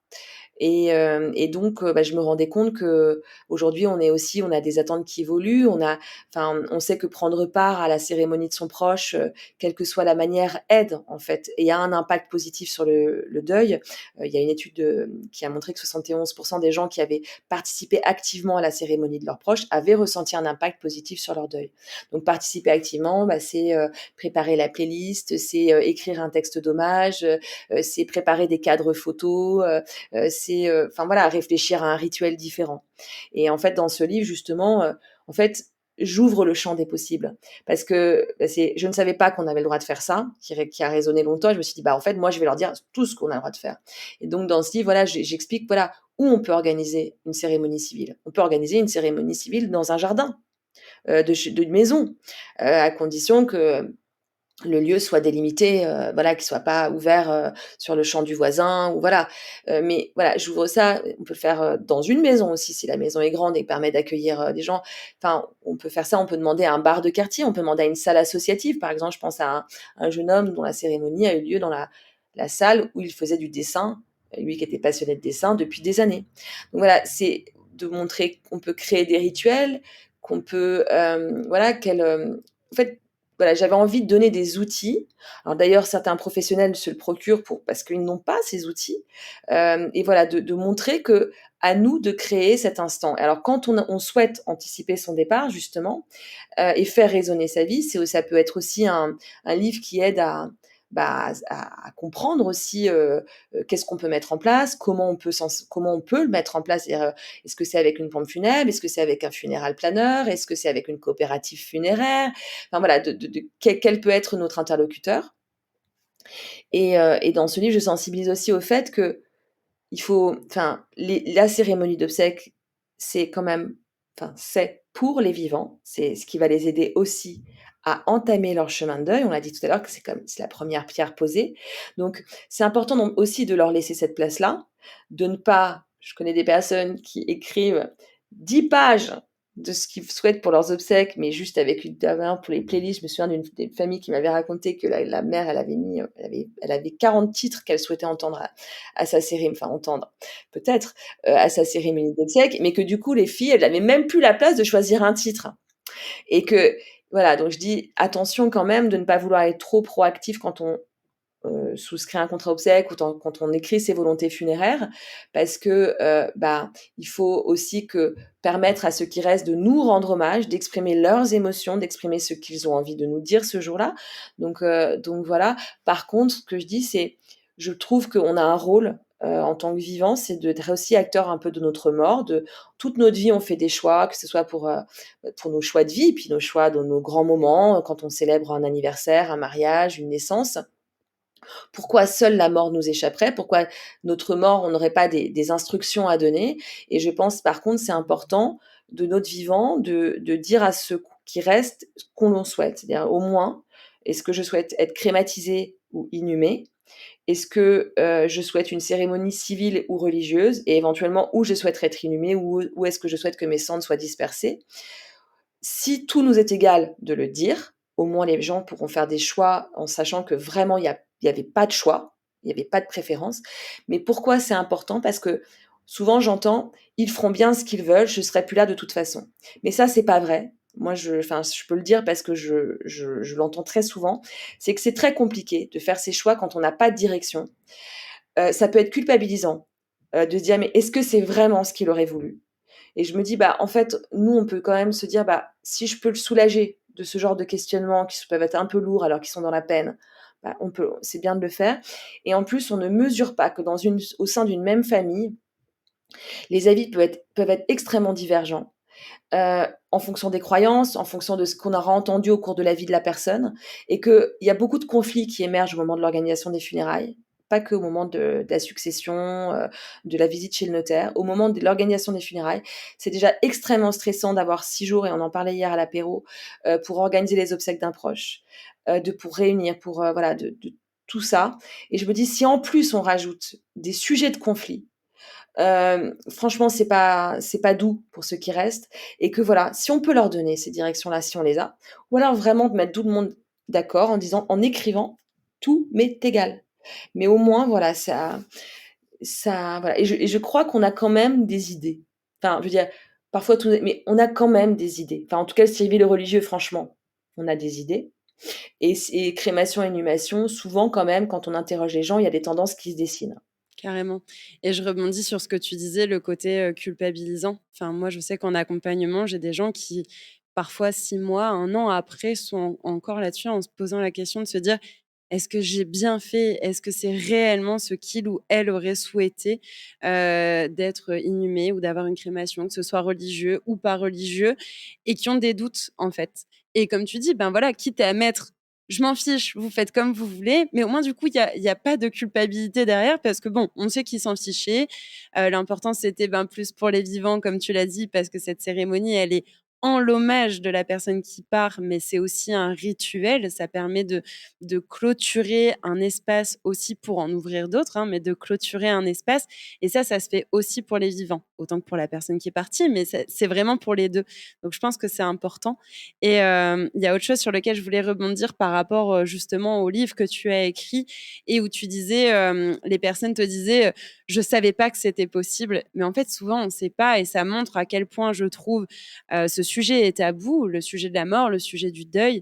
Et donc, bah, je me rendais compte qu'aujourd'hui, on a des attentes qui évoluent. On sait que prendre part à la cérémonie de son proche, quelle que soit la manière, aide, en fait et a un impact positif sur le deuil. Il y a une étude qui a montré que 71 des gens qui avaient participé activement à la cérémonie de leurs proches avaient ressenti un impact positif sur leur deuil. Donc participer activement, bah, c'est, préparer la playlist, c'est, écrire un texte d'hommage, c'est préparer des cadres photos, c'est, enfin voilà, réfléchir à un rituel différent. Et en fait, dans ce livre justement, en fait, j'ouvre le champ des possibles parce que, bah, je ne savais pas qu'on avait le droit de faire ça, qui a résonné longtemps. Je me suis dit: «Bah, en fait, moi, je vais leur dire tout ce qu'on a le droit de faire» et donc dans ce livre, voilà, j'explique, voilà, où on peut organiser une cérémonie civile. On peut organiser une cérémonie civile dans un jardin, de maison, à condition que le lieu soit délimité, voilà, qu'il soit pas ouvert, sur le champ du voisin ou voilà. Mais voilà, j'ouvre ça, on peut le faire, dans une maison aussi si la maison est grande et permet d'accueillir, des gens. Enfin, on peut faire ça, on peut demander à un bar de quartier, on peut demander à une salle associative. Par exemple, je pense à un jeune homme dont la cérémonie a eu lieu dans la salle où il faisait du dessin, lui qui était passionné de dessin depuis des années. Donc voilà, c'est de montrer qu'on peut créer des rituels, qu'on peut, voilà, en fait, voilà, j'avais envie de donner des outils. Alors d'ailleurs, certains professionnels se le procurent parce qu'ils n'ont pas ces outils. Et voilà, de montrer que à nous de créer cet instant. Alors quand on souhaite anticiper son départ justement, et faire résonner sa vie, ça peut être aussi un livre qui aide bah, à comprendre aussi, qu'est-ce qu'on peut mettre en place, comment on peut le mettre en place. C'est-à-dire, est-ce que c'est avec une pompe funèbre? Est-ce que c'est avec un funéral planeur? Est-ce que c'est avec une coopérative funéraire? Enfin voilà, quel peut être notre interlocuteur et dans ce livre, je sensibilise aussi au fait que il faut enfin, la cérémonie d'obsèques, c'est quand même c'est pour les vivants. C'est ce qui va les aider aussi à entamer leur chemin de deuil. On l'a dit tout à l'heure que c'est la première pierre posée. Donc c'est important donc aussi de leur laisser cette place-là, de ne pas je connais des personnes qui écrivent 10 pages de ce qu'ils souhaitent pour leurs obsèques, mais juste avec une pour les playlists. Je me souviens d'une famille qui m'avait raconté que la mère, elle avait mis, elle avait 40 titres qu'elle souhaitait entendre à sa cérémonie, enfin entendre, peut-être, à sa cérémonie d'obsèques, mais que du coup les filles, elles avaient même plus la place de choisir un titre et que voilà, donc je dis: «Attention quand même de ne pas vouloir être trop proactif quand on, souscrit un contrat obsèques ou quand on écrit ses volontés funéraires parce que, bah, il faut aussi permettre à ceux qui restent de nous rendre hommage, d'exprimer leurs émotions, d'exprimer ce qu'ils ont envie de nous dire ce jour-là. Donc voilà. Par contre, ce que je dis, c'est je trouve qu'on a un rôle en tant que vivant, c'est d'être aussi acteur un peu de notre mort, de toute notre vie, on fait des choix, que ce soit pour nos choix de vie, puis nos choix dans nos grands moments, quand on célèbre un anniversaire, un mariage, une naissance. Pourquoi seule la mort nous échapperait? Pourquoi notre mort, on n'aurait pas des instructions à donner? Et je pense par contre, c'est important de notre vivant de dire à ceux qui restent ce qu'on souhaite. C'est-à-dire au moins, est-ce que je souhaite être crématisé ou inhumé? Est-ce que, je souhaite une cérémonie civile ou religieuse? Et éventuellement, où je souhaiterais être inhumé, où est-ce que je souhaite que mes cendres soient dispersées? Si tout nous est égal de le dire, au moins les gens pourront faire des choix en sachant que vraiment il y avait pas de choix, il y avait pas de préférence. Mais pourquoi c'est important? Parce que souvent j'entends: «Ils feront bien ce qu'ils veulent, je serai plus là de toute façon». Mais ça, c'est pas vrai. Moi, je peux le dire parce que je l'entends très souvent, c'est que c'est très compliqué de faire ses choix quand on n'a pas de direction. Ça peut être culpabilisant, de se dire: «Mais est-ce que c'est vraiment ce qu'il aurait voulu?» Et je me dis: «Bah, en fait, nous, on peut quand même se dire, bah, si je peux le soulager de ce genre de questionnements qui peuvent être un peu lourds alors qu'ils sont dans la peine, bah, c'est bien de le faire». Et en plus, on ne mesure pas que au sein d'une même famille, les avis peuvent être extrêmement divergents, en fonction des croyances, en fonction de ce qu'on aura entendu au cours de la vie de la personne, et qu'il y a beaucoup de conflits qui émergent au moment de l'organisation des funérailles, pas qu'au moment de la succession, de la visite chez le notaire. Au moment de l'organisation des funérailles, c'est déjà extrêmement stressant d'avoir 6 jours, et on en parlait hier à l'apéro, pour organiser les obsèques d'un proche, pour réunir, voilà, de tout ça. Et je me dis, si en plus on rajoute des sujets de conflit, franchement, c'est pas doux pour ceux qui restent, et que voilà, si on peut leur donner ces directions-là, si on les a, ou alors vraiment de mettre tout le monde d'accord en écrivant: «Tout m'est égal». Mais au moins voilà, ça voilà, et je crois qu'on a quand même des idées. Enfin, je veux dire, parfois mais on a quand même des idées. Enfin, en tout cas, le civil et religieux, franchement, on a des idées, et crémation, inhumation, souvent quand même, quand on interroge les gens, il y a des tendances qui se dessinent. Carrément, et je rebondis sur ce que tu disais, le côté, culpabilisant. Enfin, moi, je sais qu'en accompagnement, j'ai des gens qui, parfois 6 mois, 1 an après, sont encore là-dessus, en se posant la question de se dire: «Est-ce que j'ai bien fait? Est-ce que c'est réellement ce qu'il ou elle aurait souhaité?» D'être inhumé ou d'avoir une crémation, que ce soit religieux ou pas religieux, et qui ont des doutes, en fait. Et comme tu dis, ben, voilà, quitte à mettre: «Je m'en fiche, vous faites comme vous voulez», mais au moins du coup, il y a pas de culpabilité derrière, parce que bon, on sait qu'ils s'en fichaient. L'important, c'était, ben, plus pour les vivants, comme tu l'as dit, parce que cette cérémonie, elle est en l'hommage de la personne qui part, mais c'est aussi un rituel. Ça permet de clôturer un espace aussi, pour en ouvrir d'autres, hein, mais de clôturer un espace, et ça se fait aussi pour les vivants, autant que pour la personne qui est partie, mais c'est vraiment pour les 2. Donc je pense que c'est important. Et il y a autre chose sur lequel je voulais rebondir par rapport, justement au livre que tu as écrit, et où tu disais, les personnes te disaient, «Je savais pas que c'était possible». Mais en fait, souvent, on ne sait pas, et ça montre à quel point, je trouve, ce sujet est tabou, le sujet de la mort, le sujet du deuil.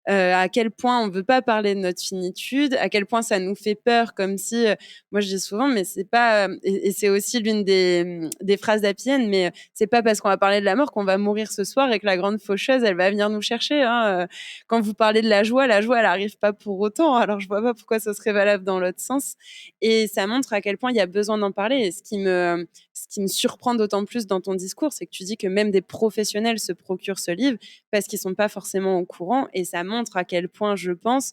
À quel point on veut pas parler de notre finitude, à quel point ça nous fait peur, comme si, moi je dis souvent, mais c'est pas, et c'est aussi l'une des phrases d'Happy End, mais c'est pas parce qu'on va parler de la mort qu'on va mourir ce soir et que la grande faucheuse, elle va venir nous chercher, hein. Quand vous parlez de la joie, elle arrive pas pour autant. Alors je vois pas pourquoi ce serait valable dans l'autre sens, et ça montre à quel point il y a besoin d'en parler. Et ce qui me surprend d'autant plus dans ton discours, c'est que tu dis que même des professionnels se procurent ce livre parce qu'ils sont pas forcément au courant, et ça montre à quel point, je pense,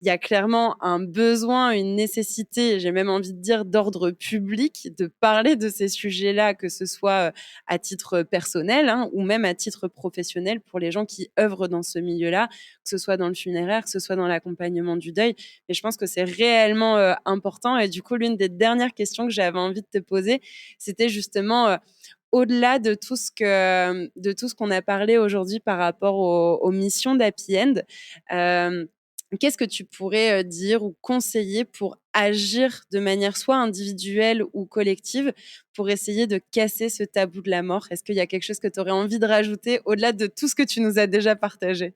il y a clairement un besoin, une nécessité, j'ai même envie de dire d'ordre public, de parler de ces sujets-là, que ce soit, à titre personnel, hein, ou même à titre professionnel pour les gens qui œuvrent dans ce milieu-là, que ce soit dans le funéraire, que ce soit dans l'accompagnement du deuil. Et je pense que c'est réellement, important. Et du coup, l'une des dernières questions que j'avais envie de te poser, c'était justement, au-delà de tout ce qu'on a parlé aujourd'hui par rapport aux missions d'Happy End, qu'est-ce que tu pourrais, dire ou conseiller pour agir de manière soit individuelle ou collective, pour essayer de casser ce tabou de la mort? Est-ce qu'il y a quelque chose que tu aurais envie de rajouter au-delà de tout ce que tu nous as déjà partagé?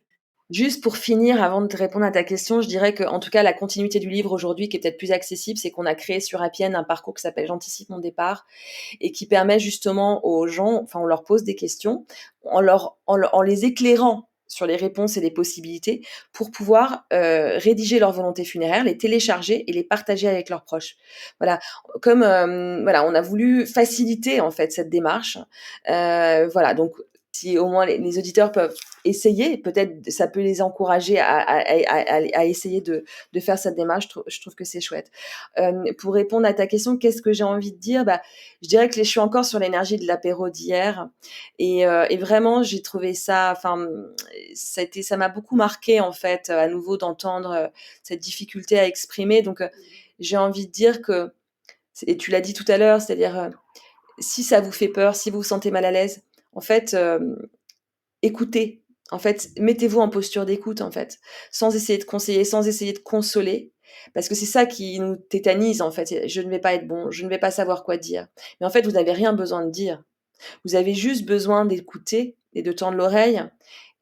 Juste pour finir, avant de te répondre à ta question, je dirais qu'en tout cas, la continuité du livre aujourd'hui, qui est peut-être plus accessible, c'est qu'on a créé sur Appian un parcours qui s'appelle «J'anticipe mon départ», et qui permet justement aux gens, enfin, on leur pose des questions, en les éclairant sur les réponses et les possibilités pour pouvoir, rédiger leur volonté funéraire, les télécharger et les partager avec leurs proches. Voilà, comme, voilà, on a voulu faciliter, en fait, cette démarche. Voilà, donc si au moins les auditeurs peuvent essayer, peut-être ça peut les encourager à essayer de faire cette démarche, je trouve que c'est chouette. Pour répondre à ta question, qu'est-ce que j'ai envie de dire? Bah, je dirais que je suis encore sur l'énergie de l'apéro d'hier et vraiment j'ai trouvé ça enfin, ça m'a beaucoup marqué en fait, à nouveau d'entendre, cette difficulté à exprimer donc j'ai envie de dire que et tu l'as dit tout à l'heure, c'est-à-dire, si ça vous fait peur, si vous vous sentez mal à l'aise, en fait, écoutez. En fait, mettez-vous en posture d'écoute, en fait, sans essayer de conseiller, sans essayer de consoler, parce que c'est ça qui nous tétanise, en fait. C'est: «Je ne vais pas être bon, je ne vais pas savoir quoi dire». Mais en fait, vous n'avez rien besoin de dire. Vous avez juste besoin d'écouter et de tendre l'oreille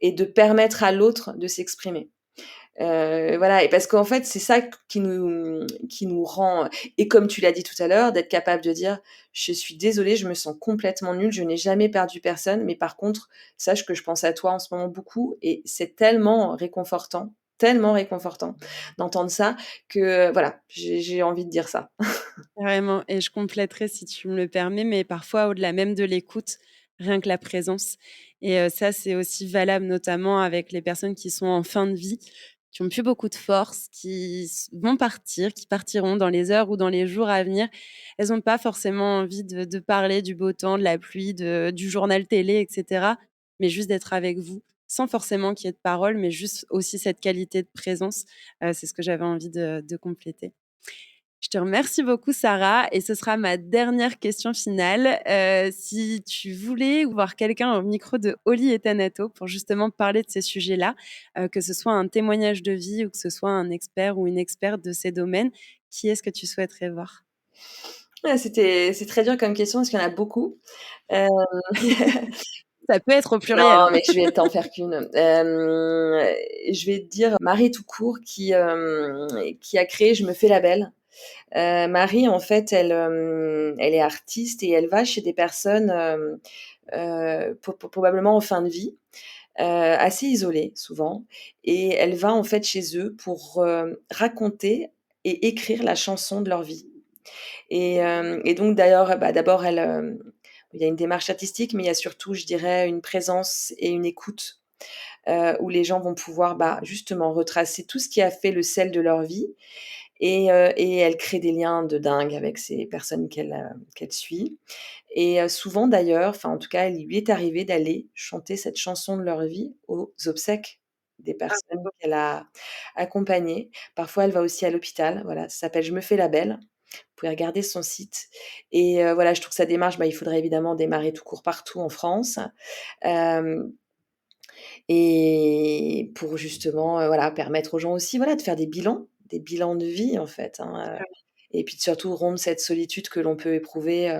et de permettre à l'autre de s'exprimer. Voilà et parce qu'en fait, c'est ça qui nous rend et comme tu l'as dit tout à l'heure, d'être capable de dire: «Je suis désolée, je me sens complètement nulle, je n'ai jamais perdu personne, mais par contre, sache que je pense à toi en ce moment beaucoup» et c'est tellement réconfortant d'entendre ça que, voilà, j'ai envie de dire ça. Carrément et je compléterai si tu me le permets, mais parfois au-delà même de l'écoute, rien que la présence et ça, c'est aussi valable notamment avec les personnes qui sont en fin de vie, qui ont plus beaucoup de force, qui vont partir, qui partiront dans les heures ou dans les jours à venir. Elles ont pas forcément envie de parler du beau temps, de la pluie, du journal télé et cetera, mais juste d'être avec vous, sans forcément qu'il y ait de paroles, mais juste aussi cette qualité de présence. C'est ce que j'avais envie de compléter. Je te remercie beaucoup Sarah et ce sera ma dernière question finale. Si tu voulais voir quelqu'un au micro de Oli et Thanato pour justement parler de ces sujets-là, que ce soit un témoignage de vie ou que ce soit un expert ou une experte de ces domaines, qui est-ce que tu souhaiterais voir? Ouais, c'est très dur comme question parce qu'il y en a beaucoup. Heu Ça peut être au pluriel, Non, hein. mais je vais t'en faire qu'une. Je vais te dire Marie tout court qui a créé Je me fais la belle. Marie, en fait, elle est artiste et elle va chez des personnes, probablement en fin de vie, assez isolées souvent et elle va, en fait, chez eux pour, raconter et écrire la chanson de leur vie et donc d'ailleurs, bah, d'abord il y a une démarche artistique, mais il y a surtout, je dirais, une présence et une écoute, où les gens vont pouvoir, bah, justement retracer tout ce qui a fait le sel de leur vie et elle crée des liens de dingue avec ces personnes qu'elle suit et souvent d'ailleurs, enfin en tout cas, il lui est arrivé d'aller chanter cette chanson de leur vie aux obsèques des Ah, personnes qu'elle a accompagnées. Parfois, elle va aussi à l'hôpital, voilà, ça s'appelle Je me fais la belle. Vous pouvez regarder son site et voilà, je trouve que sa démarche, bah, il faudrait évidemment démarrer tout court partout en France, hem et pour justement, voilà, permettre aux gens aussi, voilà, de faire des bilans de vie en fait, hein, et puis de surtout rompre cette solitude que l'on peut éprouver,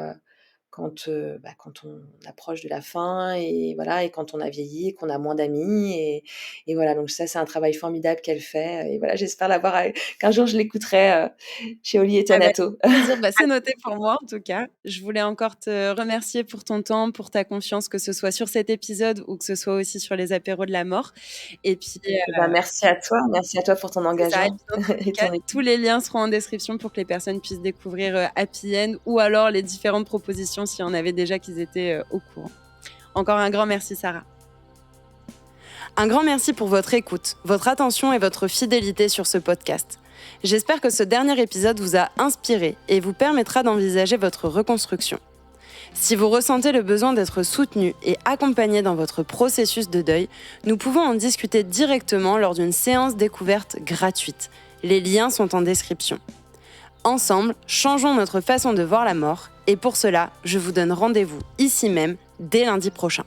quand on approche de la fin et voilà et quand on a vieilli et qu'on a moins d'amis et voilà donc ça, c'est un travail formidable qu'elle fait et voilà, j'espère qu'un jour je l'écouterai, chez Oli et avec Thanato. plaisir. Bah, c'est noté pour moi en tout cas. Je voulais encore te remercier pour ton temps, pour ta confiance, que ce soit sur cet épisode ou que ce soit aussi sur les apéros de la mort et puis, Et bah, merci à toi pour ton c'est ça et engagement puis dans tous les et cas, ton tous les liens seront en description pour que les personnes puissent découvrir, Happy End ou alors les différentes propositions s'il y en avait déjà qu'ils étaient, au courant. Encore un grand merci Sarah. Un grand merci pour votre écoute, votre attention et votre fidélité sur ce podcast. J'espère que ce dernier épisode vous a inspiré et vous permettra d'envisager votre reconstruction. Si vous ressentez le besoin d'être soutenu et accompagné dans votre processus de deuil, nous pouvons en discuter directement lors d'une séance découverte gratuite. Les liens sont en description. Ensemble, changeons notre façon de voir la mort et pour cela, je vous donne rendez-vous ici même dès lundi prochain.